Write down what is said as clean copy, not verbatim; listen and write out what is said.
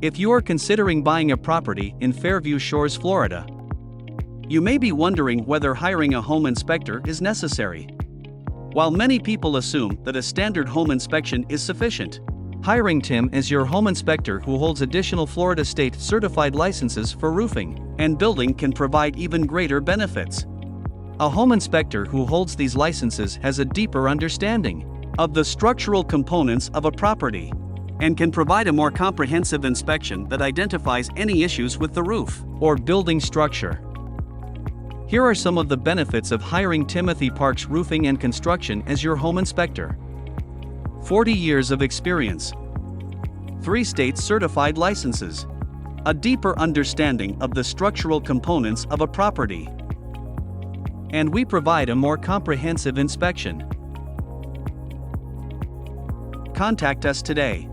If you are considering buying a property in Fairview Shores, Florida, you may be wondering whether hiring a home inspector is necessary. While many people assume that a standard home inspection is sufficient, hiring Tim as your home inspector who holds additional Florida state certified licenses for roofing and building can provide even greater benefits. A home inspector who holds these licenses has a deeper understanding of the structural components of a property and can provide a more comprehensive inspection that identifies any issues with the roof or building structure. Here are some of the benefits of hiring Timothy Parks Roofing and Construction as your home inspector. 40 years of experience, 3 state certified licenses, a deeper understanding of the structural components of a property, and we provide a more comprehensive inspection. Contact us today.